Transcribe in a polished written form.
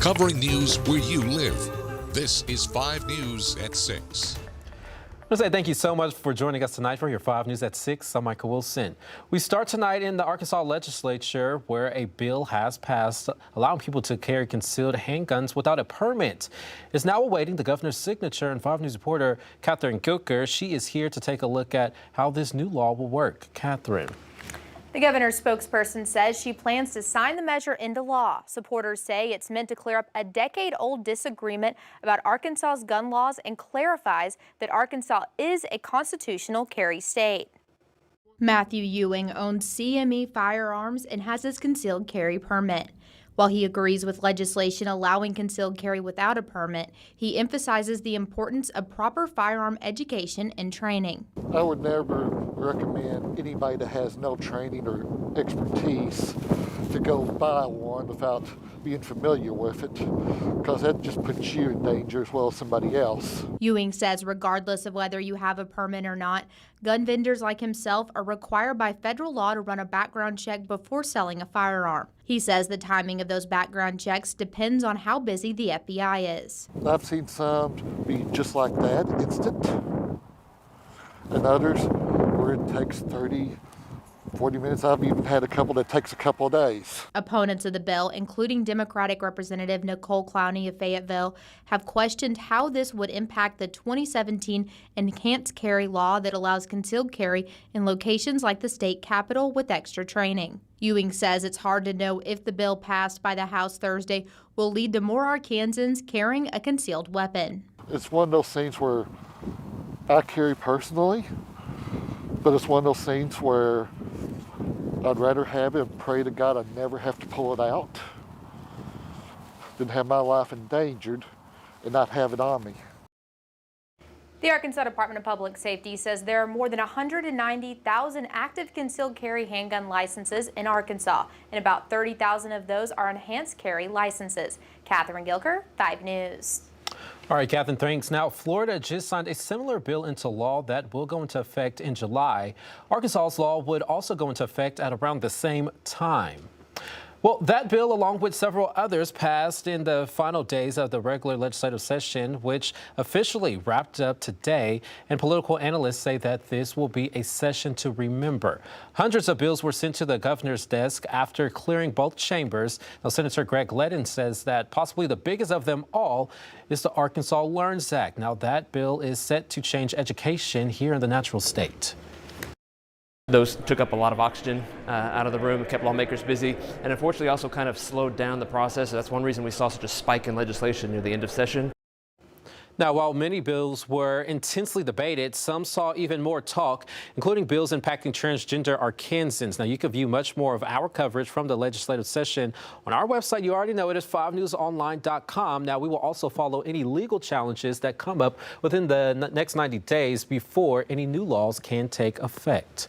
covering news where you live. This is 5 News at 6. I want to say thank you so much for joining us tonight for your 5 News at 6. I'm Michael Wilson. We start tonight in the Arkansas legislature where a bill has passed allowing people to carry concealed handguns without a permit. It's now awaiting the governor's signature, and 5 News reporter Catherine Gilker, she is here to take a look at how this new law will work. Catherine. The governor's spokesperson says she plans to sign the measure into law. Supporters say it's meant to clear up a decade-old disagreement about Arkansas's gun laws and clarifies that Arkansas is a constitutional carry state. Matthew Ewing owns CME firearms and has his concealed carry permit. While he agrees with legislation allowing concealed carry without a permit, he emphasizes the importance of proper firearm education and training. I would never recommend anybody that has no training or expertise to go buy one without being familiar with it, because that just puts you in danger as well as somebody else. Ewing says regardless of whether you have a permit or not, gun vendors like himself are required by federal law to run a background check before selling a firearm. He says the timing of those background checks depends on how busy the FBI is. I've seen some be just like that, instant, and others where it takes 30, 40 minutes. I've even had a couple that takes a couple of days. Opponents of the bill, including Democratic Representative Nicole Clowney of Fayetteville, have questioned how this would impact the 2017 enhanced carry law that allows concealed carry in locations like the state capitol with extra training. Ewing says it's hard to know if the bill passed by the House Thursday will lead to more Arkansans carrying a concealed weapon. It's one of those things where I carry personally, but it's one of those things where I'd rather have it and pray to God I never have to pull it out than have my life endangered and not have it on me. The Arkansas Department of Public Safety says there are more than 190,000 active concealed carry handgun licenses in Arkansas, and about 30,000 of those are enhanced carry licenses. Catherine Gilker, 5 News. All right, Catherine, thanks. Now, Florida just signed a similar bill into law that will go into effect in July. Arkansas's law would also go into effect at around the same time. Well, that bill, along with several others, passed in the final days of the regular legislative session, which officially wrapped up today. And political analysts say that this will be a session to remember. Hundreds of bills were sent to the governor's desk after clearing both chambers. Now, Senator Greg Ledden says that possibly the biggest of them all is the Arkansas Learns Act. Now, that bill is set to change education here in the natural state. Those took up a lot of oxygen out of the room, kept lawmakers busy, and unfortunately also kind of slowed down the process. That's one reason we saw such a spike in legislation near the end of session. Now, while many bills were intensely debated, some saw even more talk, including bills impacting transgender Arkansans. Now, you can view much more of our coverage from the legislative session on our website. You already know it is 5newsonline.com. Now, we will also follow any legal challenges that come up within the next 90 days before any new laws can take effect.